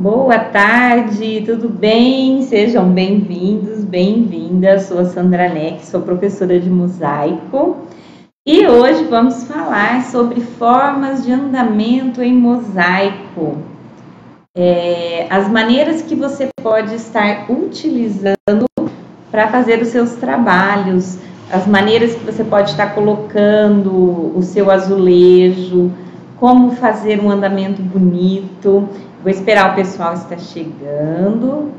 Boa tarde, tudo bem? Sejam bem-vindos, bem-vindas. Sou a Sandra Neck, sou professora de mosaico e hoje vamos falar sobre formas de andamento em mosaico. As maneiras que você pode estar utilizando para fazer os seus trabalhos, as maneiras que você pode estar colocando o seu azulejo, como fazer um andamento bonito. Vou esperar o pessoal estar chegando.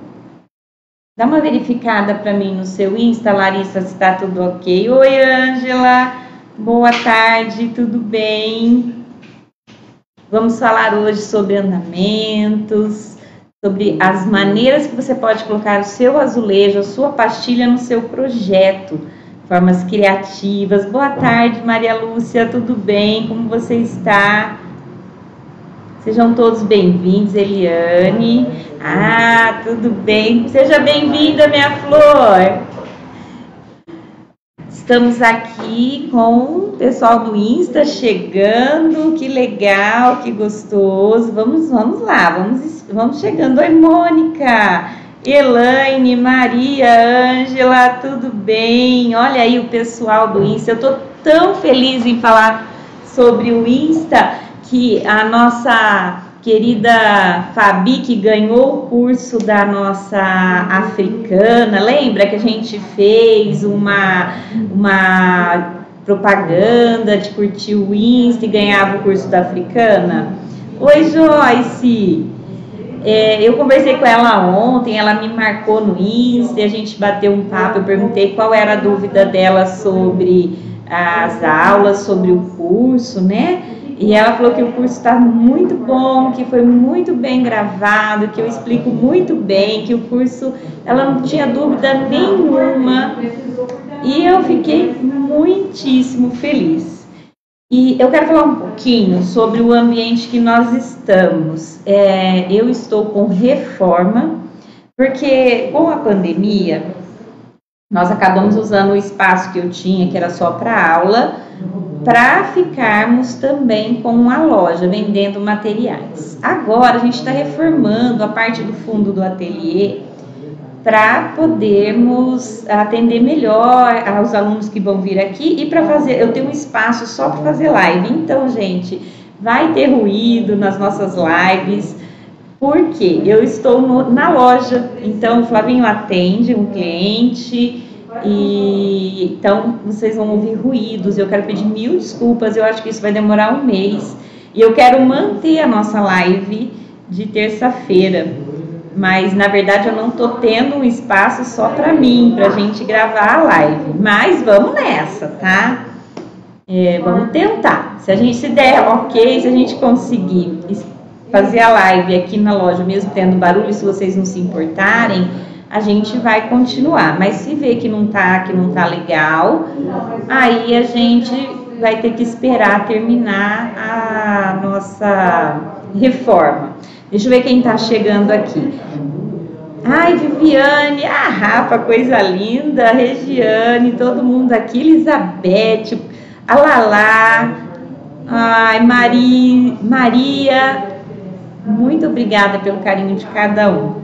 Dá uma verificada para mim no seu Insta, Larissa, se está tudo ok. Oi, Ângela. Boa tarde, tudo bem? Vamos falar hoje sobre andamentos, sobre as maneiras que você pode colocar o seu azulejo, a sua pastilha no seu projeto. Formas criativas. Boa tarde, Maria Lúcia, tudo bem? Como você está? Sejam todos bem-vindos, Eliane. Tudo bem. Seja bem-vinda, minha flor. Estamos aqui com o pessoal do Insta chegando. Que legal, que gostoso. Vamos lá, vamos chegando. Oi, Mônica, Elaine, Maria, Ângela, tudo bem? Olha aí o pessoal do Insta. Eu tô tão feliz em falar sobre o Insta, que a nossa querida Fabi, que ganhou o curso da nossa africana, lembra que a gente fez uma propaganda de curtir o Insta e ganhava o curso da africana? Oi, Joyce! Eu conversei com ela ontem, ela me marcou no Insta e a gente bateu um papo. Eu perguntei qual era a dúvida dela sobre as aulas, sobre o curso, né? E ela falou que o curso está muito bom, que foi muito bem gravado, que eu explico muito bem, que o curso, ela não tinha dúvida nenhuma. E eu fiquei muitíssimo feliz. E eu quero falar um pouquinho sobre o ambiente que nós estamos. Eu estou com reforma, porque com a pandemia, nós acabamos usando o espaço que eu tinha, que era só para aula, para ficarmos também com a loja, vendendo materiais. Agora a gente está reformando a parte do fundo do ateliê para podermos atender melhor aos alunos que vão vir aqui e para fazer, eu tenho um espaço só para fazer live. Então, gente, vai ter ruído nas nossas lives, porque eu estou na loja. Então, o Flavinho atende um cliente. E então vocês vão ouvir ruídos. Eu quero pedir mil desculpas, eu acho que isso vai demorar um mês e eu quero manter a nossa live de terça-feira, mas na verdade eu não tô tendo um espaço só para mim, pra gente gravar a live, mas vamos nessa, tá? Vamos tentar, se der ok, se a gente conseguir fazer a live aqui na loja mesmo tendo barulho, se vocês não se importarem, a gente vai continuar, mas se ver que não tá legal, aí a gente vai ter que esperar terminar a nossa reforma. Deixa eu ver quem tá chegando aqui. Ai, Viviane, Rafa, coisa linda, Regiane, todo mundo aqui, Elizabeth, a Lala, ai, Maria, muito obrigada pelo carinho de cada um.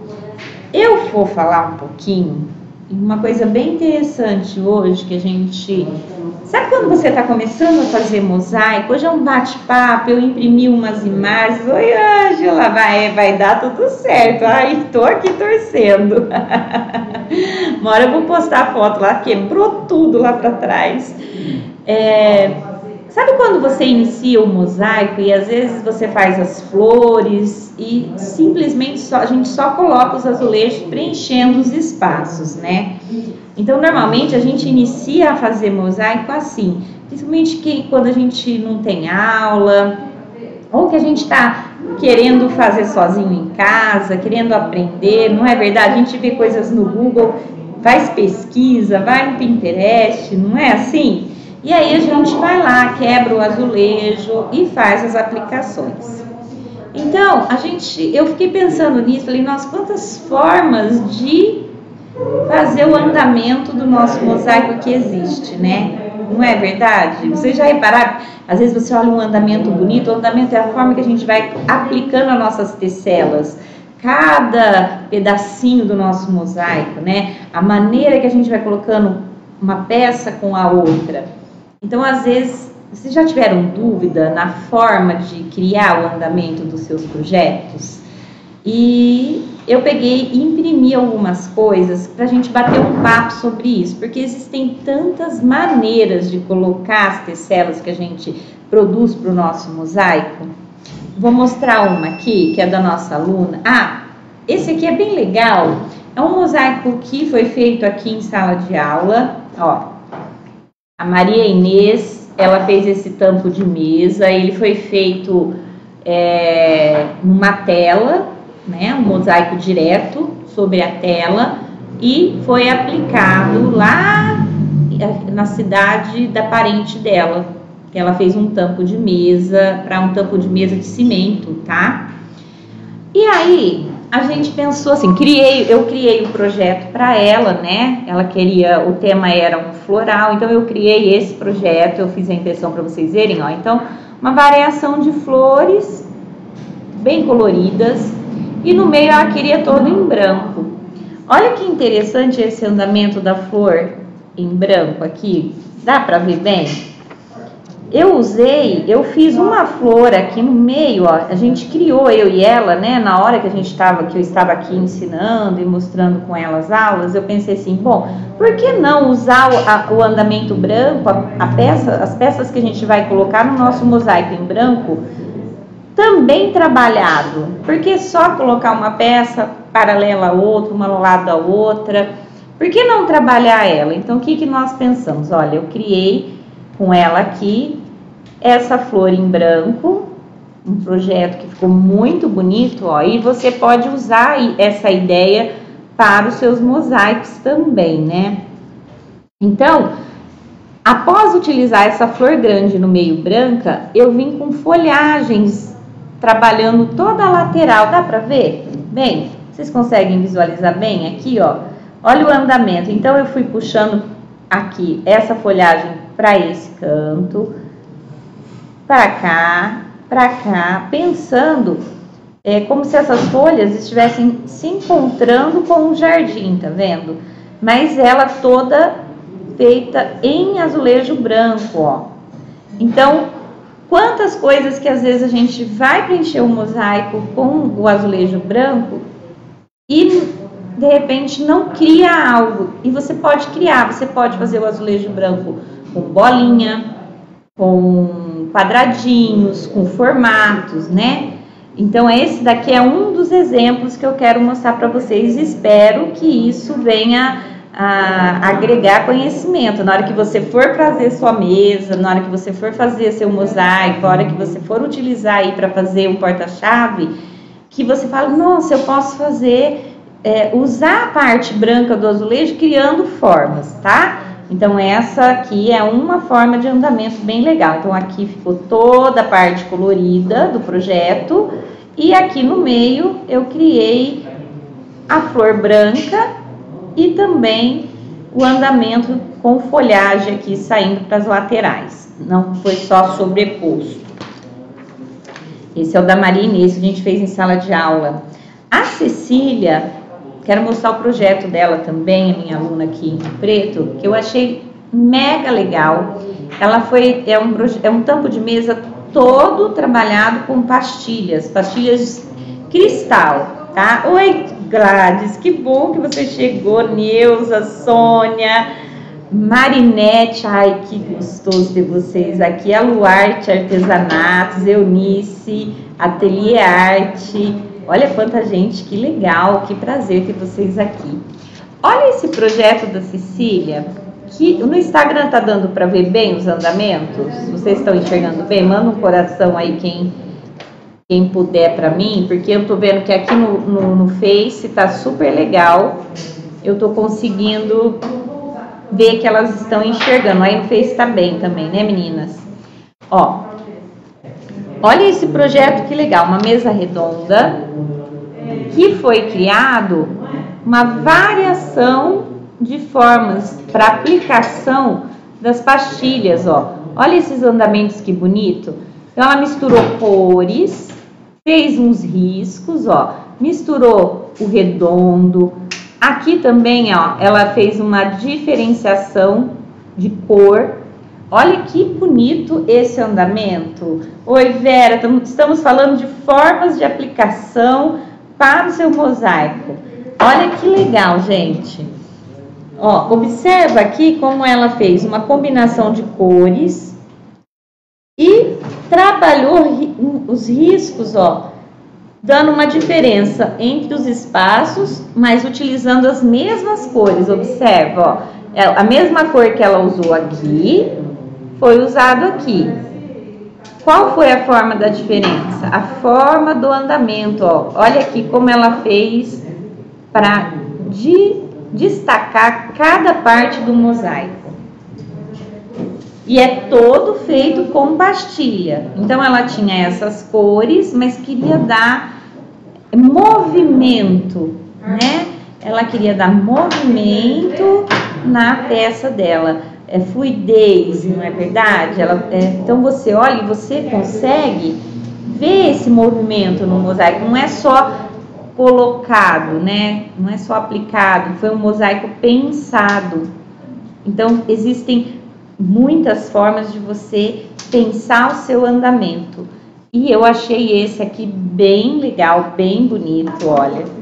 Eu vou falar um pouquinho, uma coisa bem interessante hoje, que a gente... Sabe quando você está começando a fazer mosaico? Hoje é um bate-papo, eu imprimi umas imagens. Oi, Ângela, vai dar tudo certo. Ai, tô aqui torcendo. Uma hora eu vou postar a foto lá, quebrou tudo lá para trás. Sabe quando você inicia o mosaico e às vezes você faz as flores e simplesmente a gente só coloca os azulejos preenchendo os espaços, né? Então, normalmente a gente inicia a fazer mosaico assim, principalmente quando a gente não tem aula ou que a gente está querendo fazer sozinho em casa, querendo aprender, não é verdade? A gente vê coisas no Google, faz pesquisa, vai no Pinterest, não é assim? E aí a gente vai lá, quebra o azulejo e faz as aplicações. Então, eu fiquei pensando nisso, falei, nossa, quantas formas de fazer o andamento do nosso mosaico que existe, né? Não é verdade? Vocês já repararam? Às vezes você olha um andamento bonito, o andamento é a forma que a gente vai aplicando as nossas tecelas. cada pedacinho do nosso mosaico, né? A maneira que a gente vai colocando uma peça com a outra. Então, às vezes, vocês já tiveram dúvida na forma de criar o andamento dos seus projetos? E eu peguei e imprimi algumas coisas para a gente bater um papo sobre isso, porque existem tantas maneiras de colocar as tecelas que a gente produz para o nosso mosaico. Vou mostrar uma aqui, que é da nossa aluna. Ah, esse aqui é bem legal. É um mosaico que foi feito aqui em sala de aula. Ó, a Maria Inês, ela fez esse tampo de mesa. Ele foi feito numa tela, né? Um mosaico direto sobre a tela. E foi aplicado lá na cidade da parente dela. Que ela fez um tampo de mesa, para um tampo de mesa de cimento, tá? E aí, a gente pensou assim, eu criei o projeto para ela, né? Ela queria, o tema era um floral, então eu criei esse projeto, eu fiz a impressão para vocês verem, ó. Então, uma variação de flores, bem coloridas, e no meio ela queria todo em branco. Olha que interessante esse andamento da flor em branco aqui, dá para ver bem? Eu fiz uma flor aqui no meio, ó, a gente criou, eu e ela, né, na hora que eu estava aqui ensinando e mostrando com ela as aulas, eu pensei assim, bom, por que não usar o andamento branco, as peças que a gente vai colocar no nosso mosaico em branco, também trabalhado? Por que só colocar uma peça paralela à outra, uma ao lado da outra? Por que não trabalhar ela? Então, o que nós pensamos? Olha, eu criei com ela aqui, essa flor em branco, um projeto que ficou muito bonito, ó, e você pode usar essa ideia para os seus mosaicos também, né? Então, após utilizar essa flor grande no meio branca, eu vim com folhagens, trabalhando toda a lateral, dá para ver? Bem, vocês conseguem visualizar bem aqui, ó, olha o andamento. Então, eu fui puxando aqui essa folhagem para esse canto, para cá, pensando como se essas folhas estivessem se encontrando com o jardim, tá vendo? Mas ela toda feita em azulejo branco, ó. Então, quantas coisas que às vezes a gente vai preencher o mosaico com o azulejo branco e de repente não cria algo, e você pode criar, você pode fazer o azulejo branco com bolinha, com quadradinhos, com formatos, né? Então esse daqui é um dos exemplos que eu quero mostrar para vocês, espero que isso venha a agregar conhecimento, na hora que você for fazer sua mesa, na hora que você for fazer seu mosaico, na hora que você for utilizar aí para fazer um porta-chave, que você fale, nossa, eu posso fazer... usar a parte branca do azulejo criando formas, tá? Então essa aqui é uma forma de andamento bem legal. Então aqui ficou toda a parte colorida do projeto e aqui no meio eu criei a flor branca e também o andamento com folhagem aqui saindo para as laterais. Não foi só sobreposto. Esse é o da Maria Inês, que a gente fez em sala de aula. A Cecília... Quero mostrar o projeto dela também, a minha aluna aqui em Preto, que eu achei mega legal. Ela é um tampo de mesa todo trabalhado com pastilhas cristal, tá? Oi, Gladys, que bom que você chegou, Neuza, Sônia, Marinete, ai, que gostoso ter vocês aqui, a Luarte Artesanatos, Eunice, Ateliê Arte. Olha quanta gente, que legal, que prazer ter vocês aqui. Olha esse projeto da Cecília, que no Instagram tá dando para ver bem os andamentos? Vocês estão enxergando bem? Manda um coração aí quem puder para mim, porque eu tô vendo que aqui no Face tá super legal. Eu tô conseguindo ver que elas estão enxergando. Aí no Face tá bem também, né, meninas? Ó. Olha esse projeto que legal, uma mesa redonda que foi criado uma variação de formas para aplicação das pastilhas, ó. Olha esses andamentos que bonito. Então ela misturou cores, fez uns riscos, ó. misturou o redondo. Aqui também, ó, ela fez uma diferenciação de cor. Olha que bonito esse andamento. Oi, Vera, estamos falando de formas de aplicação para o seu mosaico. Olha que legal, gente. Ó, observa aqui como ela fez uma combinação de cores e trabalhou os riscos, ó, dando uma diferença entre os espaços, mas utilizando as mesmas cores. Observa, ó, a mesma cor que ela usou aqui foi usado aqui. Qual foi a forma da diferença? A forma do andamento, ó. Olha aqui como ela fez para destacar cada parte do mosaico. E é todo feito com pastilha. Então ela tinha essas cores, mas queria dar movimento, né? Ela queria dar movimento na peça dela. É fluidez, não é verdade? Então você olha e você consegue ver esse movimento no mosaico. Não é só colocado, né? Não é só aplicado. Foi um mosaico pensado. Então existem muitas formas de você pensar o seu andamento. E eu achei esse aqui bem legal, bem bonito, olha.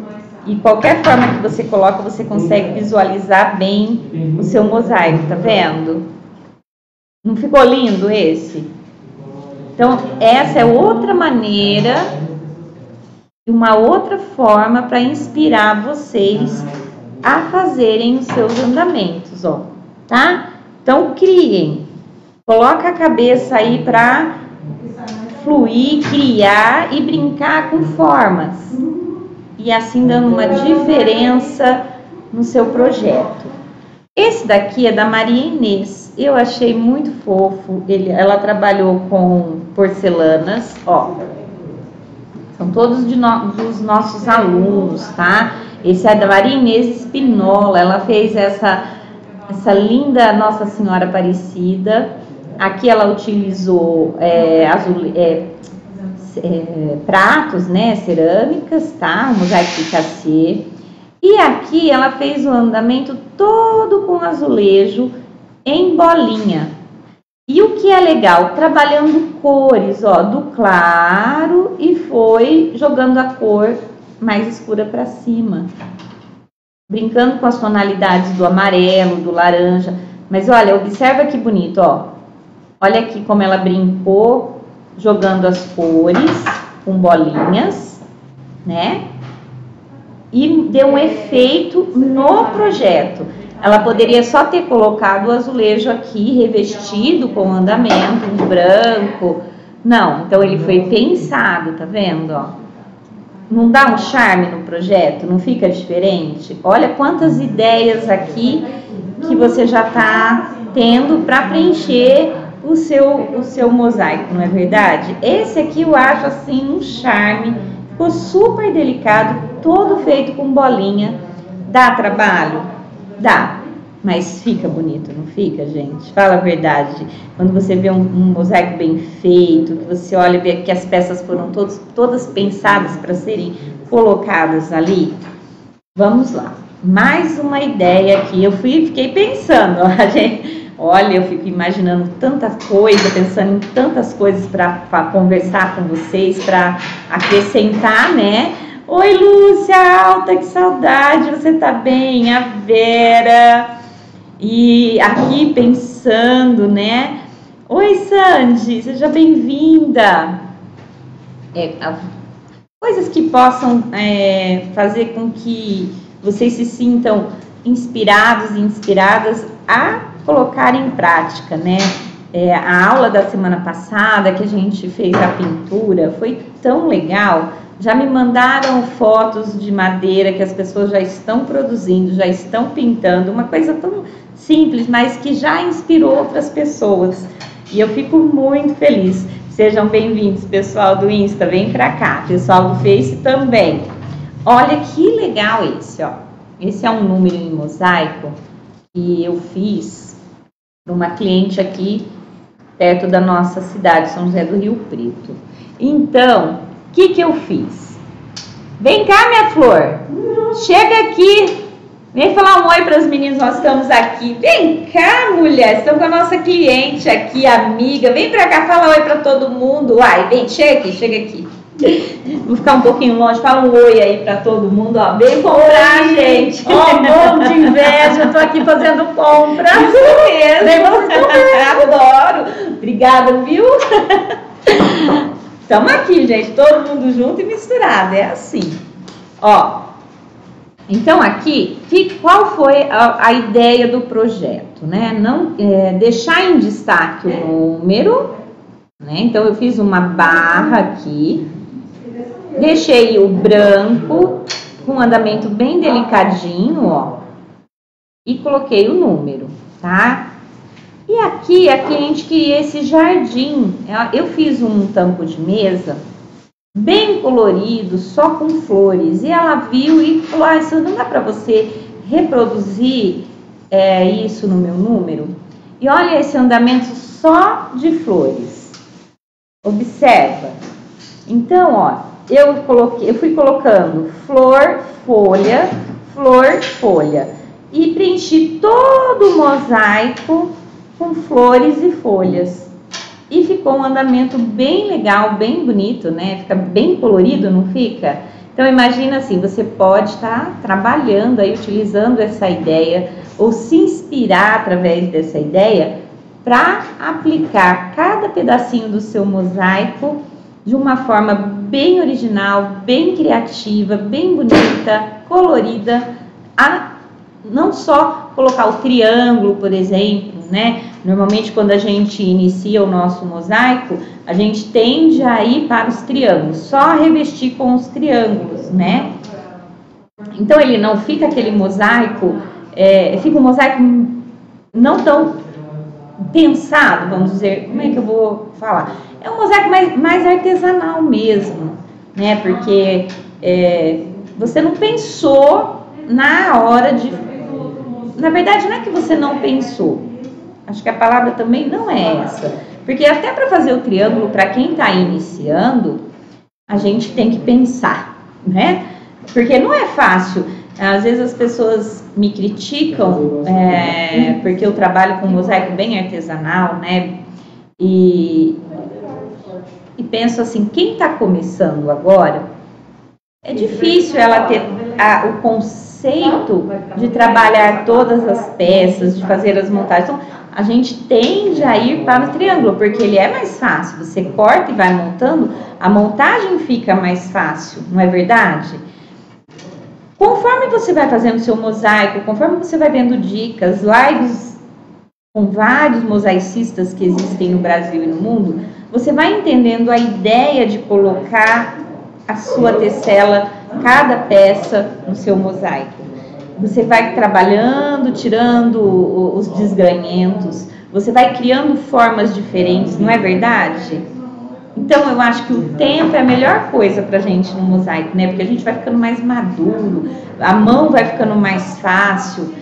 E qualquer forma que você coloca, você consegue visualizar bem o seu mosaico, tá vendo? Não ficou lindo esse? Então, essa é outra maneira, uma outra forma para inspirar vocês a fazerem os seus andamentos, ó, tá? Então, criem. Coloca a cabeça aí para fluir, criar e brincar com formas. E assim dando uma diferença no seu projeto. Esse daqui é da Maria Inês. Eu achei muito fofo. Ela trabalhou com porcelanas, ó. São todos dos nossos alunos, tá? Esse é da Maria Inês Espinola. Ela fez essa linda Nossa Senhora Aparecida. Aqui ela utilizou pratos, né, cerâmicas, tá? Um mosaico picassê. E aqui ela fez o andamento todo com azulejo em bolinha. E o que é legal, trabalhando cores, ó, do claro e foi jogando a cor mais escura para cima. Brincando com as tonalidades do amarelo, do laranja. Mas olha, observa que bonito, ó. Olha aqui como ela brincou jogando as cores com bolinhas, né? E deu um efeito no projeto. Ela poderia só ter colocado o azulejo aqui, revestido com andamento, um branco. Não, então ele foi pensado, tá vendo, ó? Não dá um charme no projeto? Não fica diferente? Olha quantas ideias aqui que você já tá tendo para preencher o seu mosaico, não é verdade? Esse aqui eu acho assim um charme, ficou super delicado, todo feito com bolinha. Dá trabalho? Dá, mas fica bonito, não fica, gente? Fala a verdade. Quando você vê um mosaico bem feito, que você olha e vê que as peças foram todas pensadas para serem colocadas ali. Vamos lá, mais uma ideia aqui. Eu fiquei pensando, ó, gente. Olha, eu fico imaginando tanta coisa, pensando em tantas coisas para conversar com vocês, para acrescentar, né? Oi, Lúcia Alta, que saudade, você tá bem? A Vera. E aqui pensando, né? Oi, Sandy, seja bem-vinda. Coisas que possam fazer com que vocês se sintam inspirados e inspiradas a colocar em prática, né? A aula da semana passada que a gente fez a pintura foi tão legal. Já me mandaram fotos de madeira que as pessoas já estão produzindo, já estão pintando, uma coisa tão simples, mas que já inspirou outras pessoas. E eu fico muito feliz. Sejam bem-vindos, pessoal do Insta, vem pra cá, pessoal do Face também. Olha que legal esse, ó. Esse é um número em mosaico que eu fiz para uma cliente aqui perto da nossa cidade, São José do Rio Preto. Então, o que eu fiz? Vem cá, minha flor. Chega aqui. Vem falar um oi para os meninos, nós estamos aqui. Vem cá, mulher. Estamos com a nossa cliente aqui, amiga. Vem para cá, fala oi para todo mundo. Uai, vem, chega aqui, chega aqui. Vou ficar um pouquinho longe, fala um oi aí pra todo mundo, ó. Vem comprar, oi, gente. Ó, bom de inveja, eu tô aqui fazendo compra. Isso mesmo. Vem você. Adoro. Obrigada, viu? Estamos aqui, gente, todo mundo junto e misturado, é assim. Ó, então aqui, qual foi a ideia do projeto, né? Não, deixar em destaque o número, né? Então eu fiz uma barra aqui. Deixei o branco com um andamento bem delicadinho, ó. E coloquei o número, tá? E aqui a cliente queria esse jardim. Eu fiz um tampo de mesa bem colorido, só com flores. E ela viu e falou, ah, isso não dá pra você reproduzir isso no meu número? E olha esse andamento só de flores. Observa. Então, ó. Eu fui colocando flor, folha, e preenchi todo o mosaico com flores e folhas. E ficou um andamento bem legal, bem bonito, né? Fica bem colorido, não fica? Então imagina assim, você pode estar trabalhando aí, utilizando essa ideia, ou se inspirar através dessa ideia, para aplicar cada pedacinho do seu mosaico de uma forma bem original, bem criativa, bem bonita, colorida, não só colocar o triângulo, por exemplo, né? Normalmente quando a gente inicia o nosso mosaico, a gente tende a ir para os triângulos, só revestir com os triângulos, né? Então ele não fica aquele mosaico, fica um mosaico não tão pensado, vamos dizer, como é que eu vou falar? É um mosaico mais artesanal mesmo, né? Porque você não pensou na hora de... Na verdade, não é que você não pensou. Acho que a palavra também não é essa. Porque até para fazer o triângulo, para quem está iniciando, a gente tem que pensar, né? Porque não é fácil. Às vezes as pessoas me criticam porque eu trabalho com um mosaico bem artesanal, né? E penso assim, quem está começando agora, é difícil ela ter o conceito de trabalhar todas as peças, de fazer as montagens. Então, a gente tende a ir para o triângulo, porque ele é mais fácil. Você corta e vai montando, a montagem fica mais fácil, não é verdade? Conforme você vai fazendo o seu mosaico, conforme você vai vendo dicas, lives com vários mosaicistas que existem no Brasil e no mundo, você vai entendendo a ideia de colocar a sua tessela, cada peça no seu mosaico. Você vai trabalhando, tirando os desgranhentos, você vai criando formas diferentes, não é verdade? Então eu acho que o tempo é a melhor coisa pra gente no mosaico, né? Porque a gente vai ficando mais maduro, a mão vai ficando mais fácil,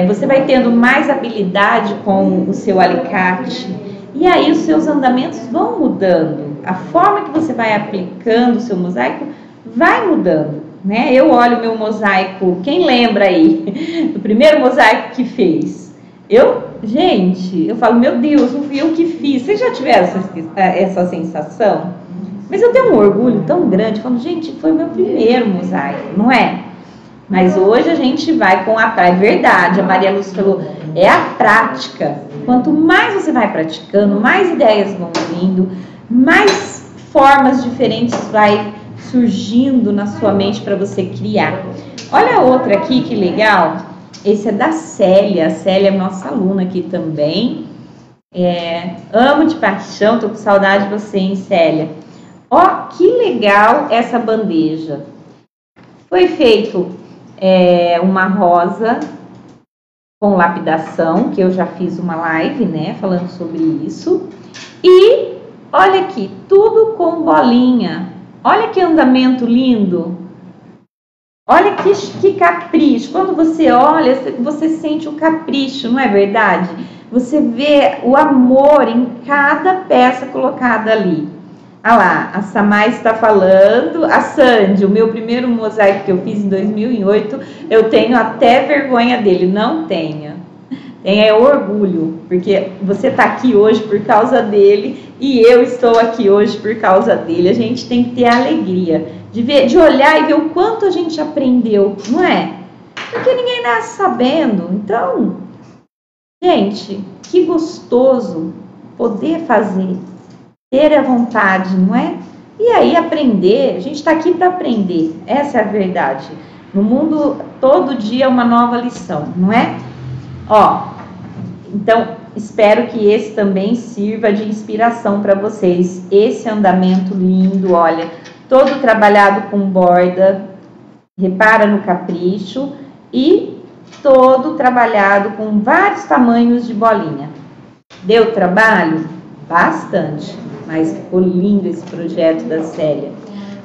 você vai tendo mais habilidade com o seu alicate. E aí os seus andamentos vão mudando, a forma que você vai aplicando o seu mosaico vai mudando, né? Eu olho o meu mosaico, quem lembra aí do primeiro mosaico que fez? Gente, eu falo, meu Deus, não fui eu que fiz. Vocês já tiveram essa sensação? Mas eu tenho um orgulho tão grande, falando, gente, foi o meu primeiro mosaico, não é? Mas hoje a gente vai com a prática, é verdade, a Maria Lúcia falou, é a prática. Quanto mais você vai praticando, mais ideias vão vindo, mais formas diferentes vai surgindo na sua mente para você criar. Olha outra aqui, que legal. Esse é da Célia. A Célia é nossa aluna aqui também. Amo de paixão, tô com saudade de você, hein, Célia? Ó, que legal essa bandeja. Foi feito uma rosa com lapidação, que eu já fiz uma live, né, falando sobre isso. E olha aqui, tudo com bolinha. Olha que andamento lindo. Olha que capricho. Quando você olha, você sente o capricho, não é verdade? Você vê o amor em cada peça colocada ali. Ah lá, a Samai está falando. A Sandy, o meu primeiro mosaico que eu fiz em 2008, eu tenho até vergonha dele. Não tenha. Tenha orgulho, porque você está aqui hoje por causa dele e eu estou aqui hoje por causa dele. A gente tem que ter alegria de ver, de olhar e ver o quanto a gente aprendeu, não é? Porque ninguém nasce sabendo. Então, gente, que gostoso poder fazer, ter a vontade, não é? E aí aprender, a gente está aqui para aprender, essa é a verdade. No mundo, todo dia é uma nova lição, não é? Ó, então, espero que esse também sirva de inspiração para vocês. Esse andamento lindo, olha, todo trabalhado com borda, repara no capricho, e todo trabalhado com vários tamanhos de bolinha. Deu trabalho? Bastante, mas ficou lindo esse projeto da Célia.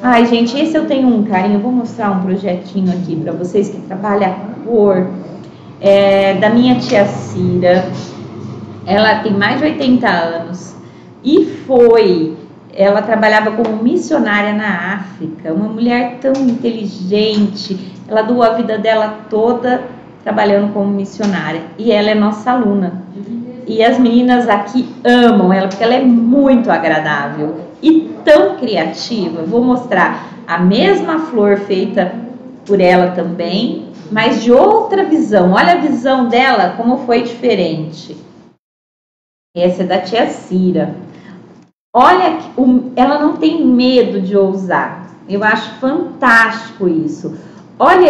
Ai, gente, esse eu tenho um carinho, eu vou mostrar um projetinho aqui para vocês que trabalham a cor. Da minha tia Cira, ela tem mais de 80 anos e ela trabalhava como missionária na África, uma mulher tão inteligente, ela doou a vida dela toda trabalhando como missionária e ela é nossa aluna. E as meninas aqui amam ela porque ela é muito agradável e tão criativa. Vou mostrar a mesma flor feita por ela também, mas de outra visão. Olha a visão dela, como foi diferente. Essa é da tia Cira. Olha, ela não tem medo de ousar. Eu acho fantástico isso. Olha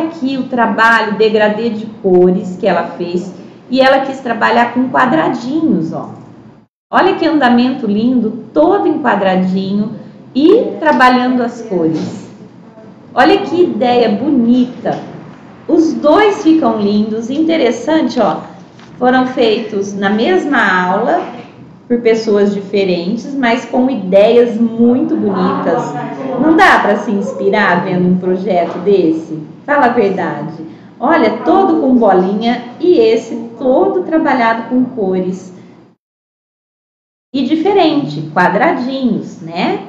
aqui o trabalho degradê de cores que ela fez. E ela quis trabalhar com quadradinhos, ó. Olha que andamento lindo, todo em quadradinho e trabalhando as cores. Olha que ideia bonita. Os dois ficam lindos, interessante, ó. Foram feitos na mesma aula por pessoas diferentes, mas com ideias muito bonitas. Não dá para se inspirar vendo um projeto desse? Fala a verdade. Olha, todo com bolinha e esse todo trabalhado com cores. E diferente, quadradinhos, né?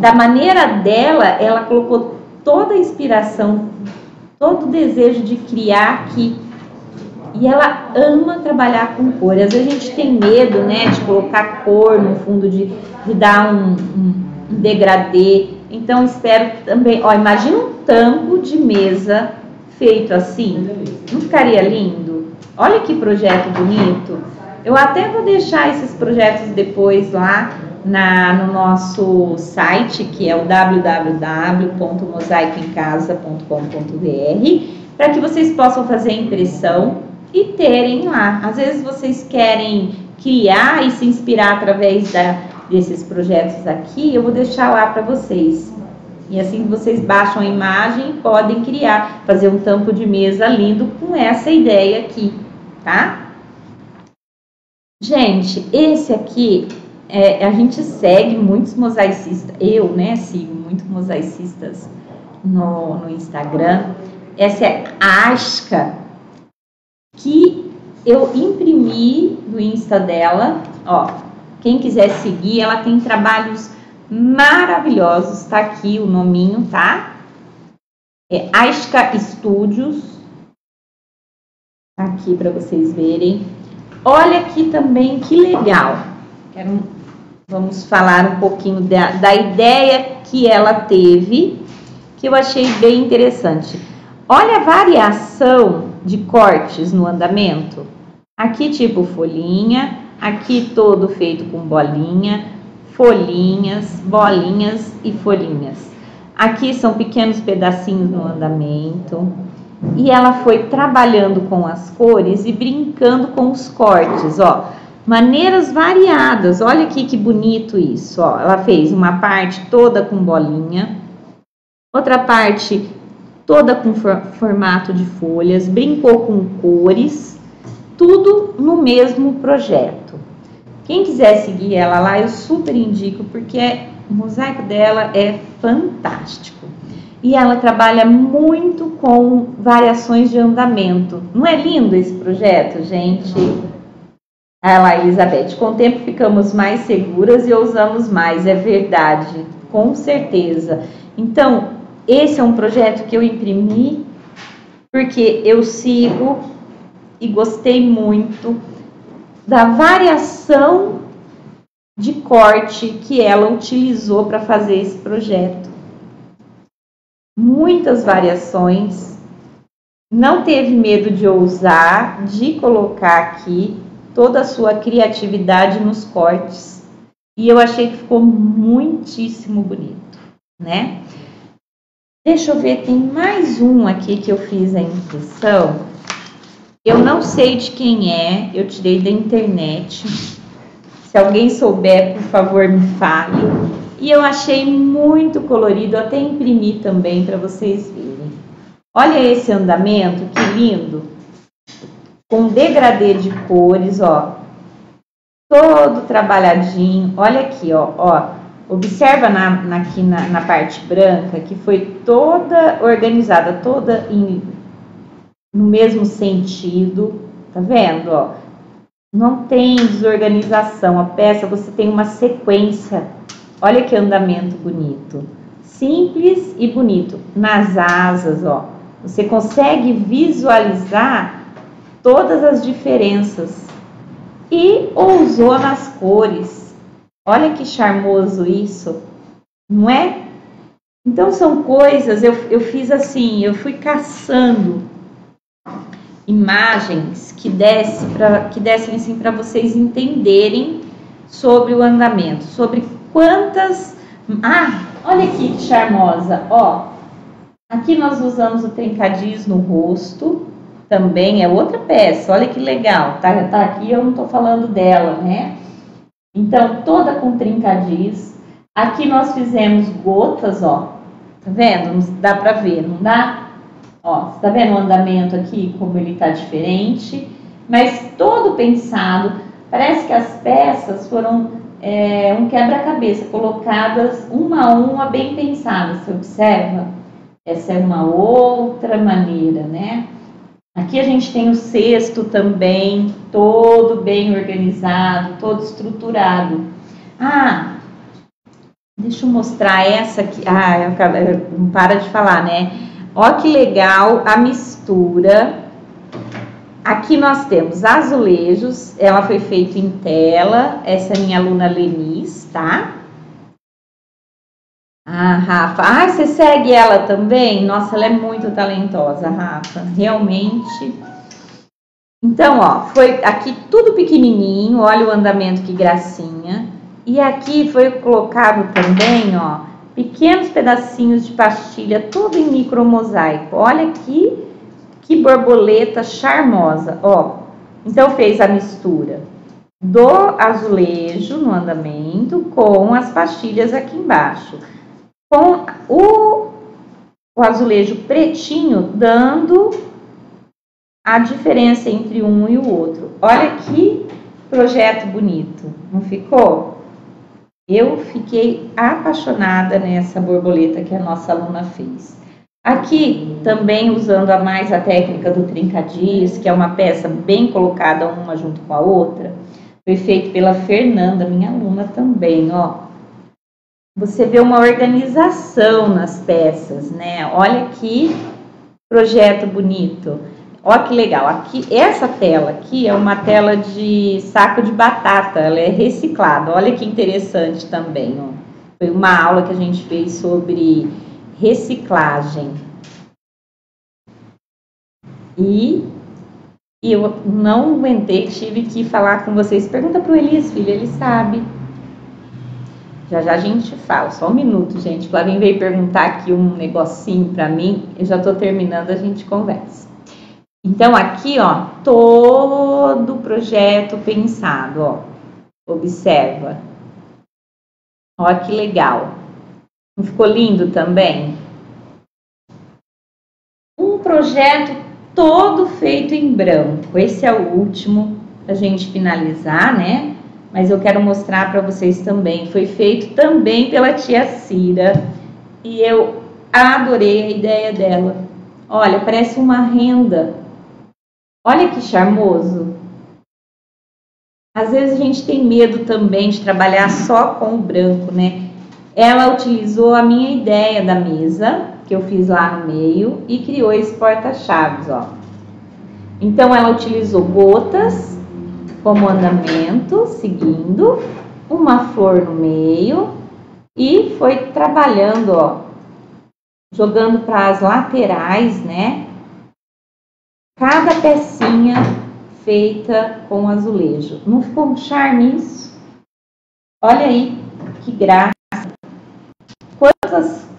Da maneira dela, ela colocou toda a inspiração, todo o desejo de criar aqui. E ela ama trabalhar com cor. Às vezes a gente tem medo, né, de colocar cor no fundo, de dar um degradê. Então espero também, ó, imagina um tampo de mesa feito assim, não ficaria lindo? Olha que projeto bonito. Eu até vou deixar esses projetos depois lá no nosso site, que é o www.mosaicoemcasa.com.br, para que vocês possam fazer a impressão e terem lá. Às vezes vocês querem criar e se inspirar através desses projetos aqui, eu vou deixar lá para vocês. E assim vocês baixam a imagem e podem criar, fazer um tampo de mesa lindo com essa ideia aqui, tá? Gente, esse aqui, a gente segue muitos mosaicistas, eu, né, sigo muitos mosaicistas no Instagram. Essa é a Aska, que eu imprimi do Insta dela, ó. Quem quiser seguir, ela tem trabalhos maravilhosos, tá aqui o nominho, tá? É Aska Studios, tá aqui para vocês verem. Olha aqui também que legal. Vamos falar um pouquinho da ideia que ela teve, que eu achei bem interessante. Olha a variação de cortes no andamento. Aqui tipo folhinha, aqui todo feito com bolinha, folhinhas, bolinhas e folhinhas. Aqui são pequenos pedacinhos no andamento. E ela foi trabalhando com as cores e brincando com os cortes, ó. Maneiras variadas, olha aqui que bonito isso, ó. Ela fez uma parte toda com bolinha, outra parte toda com formato de folhas, brincou com cores, tudo no mesmo projeto. Quem quiser seguir ela lá, eu super indico, porque o mosaico dela é fantástico. E ela trabalha muito com variações de andamento. Não é lindo esse projeto, gente? Ah lá, Elizabeth, com o tempo ficamos mais seguras e ousamos mais, é verdade, com certeza. Então, esse é um projeto que eu imprimi porque eu sigo e gostei muito da variação de corte que ela utilizou para fazer esse projeto. Muitas variações, não teve medo de ousar, de colocar aqui toda a sua criatividade nos cortes. E eu achei que ficou muitíssimo bonito, né? Deixa eu ver, tem mais um aqui que eu fiz a impressão. Eu não sei de quem é, eu tirei da internet. Se alguém souber, por favor, me fale. E eu achei muito colorido, eu até imprimi também para vocês verem. Olha esse andamento, que lindo! Com degradê de cores, ó. Todo trabalhadinho. Olha aqui, ó. Observa aqui na parte branca que foi toda organizada, toda no mesmo sentido. Tá vendo, ó? Não tem desorganização. A peça, você tem uma sequência. Olha que andamento bonito. Simples e bonito. Nas asas, ó. Você consegue visualizar todas as diferenças. E ousou nas cores. Olha que charmoso isso, não é? Então são coisas, eu fiz assim, eu fui caçando imagens que dessem assim para vocês entenderem sobre o andamento, sobre quantas... Ah, olha aqui que charmosa, ó. Aqui nós usamos o trincadis no rosto, também é outra peça, olha que legal, tá aqui, eu não tô falando dela, né? Então, toda com trincadis. Aqui nós fizemos gotas, ó. Tá vendo? Não dá pra ver, não dá? Ó, você tá vendo o andamento aqui, como ele tá diferente? Mas todo pensado. Parece que as peças foram um quebra-cabeça, colocadas uma a uma, bem pensadas. Você observa? Essa é uma outra maneira, né? Aqui a gente tem o cesto também, todo bem organizado, todo estruturado. Ah, deixa eu mostrar essa aqui. Ah, não para de falar, né? Ó que legal a mistura. Aqui nós temos azulejos, ela foi feita em tela. Essa é minha aluna Lenis, tá? Ah, Rafa. Ah, você segue ela também? Nossa, ela é muito talentosa, Rafa. Realmente. Então, ó, foi aqui tudo pequenininho. Olha o andamento, que gracinha. E aqui foi colocado também, ó, pequenos pedacinhos de pastilha, tudo em micromosaico. Olha aqui, que borboleta charmosa, ó. Então, fez a mistura do azulejo no andamento com as pastilhas aqui embaixo. Com o azulejo pretinho, dando a diferença entre um e o outro. Olha que projeto bonito, não ficou? Eu fiquei apaixonada nessa borboleta que a nossa aluna fez. Aqui, também usando a mais a técnica do trincadis, que é uma peça bem colocada uma junto com a outra, foi feito pela Fernanda, minha aluna também, ó. Você vê uma organização nas peças, né? Olha que projeto bonito. Olha que legal. Aqui, essa tela aqui é uma tela de saco de batata. Ela é reciclada. Olha que interessante também, ó. Foi uma aula que a gente fez sobre reciclagem. E eu não aguentei, tive que falar com vocês. Pergunta pro Elias, filho, ele sabe. Já já a gente fala, só um minuto, gente. O Flavinho veio perguntar aqui um negocinho pra mim, eu já tô terminando, a gente conversa. Então, aqui, ó, todo o projeto pensado, ó. Observa. Ó, que legal. Não ficou lindo também? Um projeto todo feito em branco. Esse é o último pra gente finalizar, né? Mas eu quero mostrar para vocês também. Foi feito também pela tia Cira. E eu adorei a ideia dela. Olha, parece uma renda. Olha que charmoso. Às vezes a gente tem medo também de trabalhar só com o branco, né? Ela utilizou a minha ideia da mesa, que eu fiz lá no meio, e criou esse porta-chaves, ó. Então ela utilizou gotas como andamento, seguindo, uma flor no meio e foi trabalhando, ó, jogando para as laterais, né? Cada pecinha feita com azulejo. Não ficou um charme isso? Olha aí, que graça.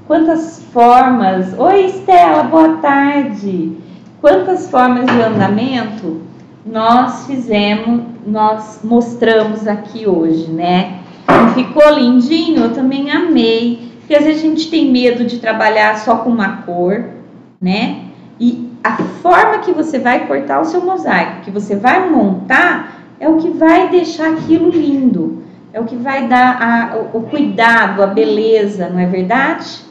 Quantas formas... Oi, Estela, boa tarde. Quantas formas de andamento nós fizemos, nós mostramos aqui hoje, né? Não ficou lindinho? Eu também amei. Porque às vezes a gente tem medo de trabalhar só com uma cor, né? E a forma que você vai cortar o seu mosaico, que você vai montar, é o que vai deixar aquilo lindo. É o que vai dar o cuidado, a beleza, não é verdade?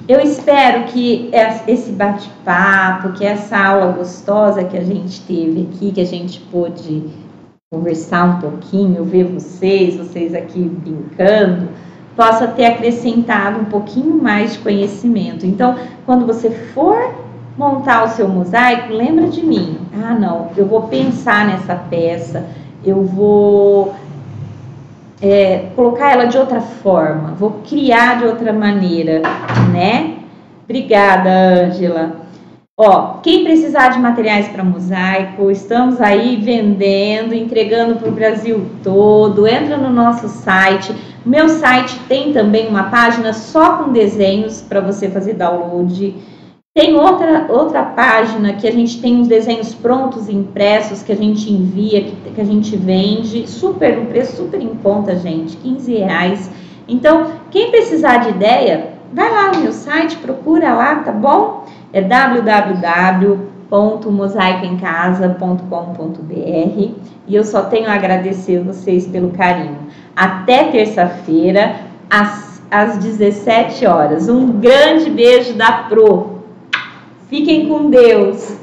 Eu espero que esse bate-papo, que essa aula gostosa que a gente teve aqui, que a gente pôde conversar um pouquinho, ver vocês aqui brincando, possa ter acrescentado um pouquinho mais de conhecimento. Então, quando você for montar o seu mosaico, lembra de mim. Ah, não, eu vou pensar nessa peça, eu vou colocar ela de outra forma, vou criar de outra maneira, né? Obrigada, Ângela. Ó, quem precisar de materiais para mosaico, estamos aí vendendo, entregando para o Brasil todo. Entra no nosso site. Meu site tem também uma página só com desenhos para você fazer download. Tem outra página que a gente tem os desenhos prontos, impressos, que a gente envia, que a gente vende, um preço super em conta, gente, R$15. Então, quem precisar de ideia, vai lá no meu site, procura lá, tá bom? É www.mosaicoemcasa.com.br e eu só tenho a agradecer vocês pelo carinho. Até terça-feira, às 17 horas. Um grande beijo da Pro. Fiquem com Deus.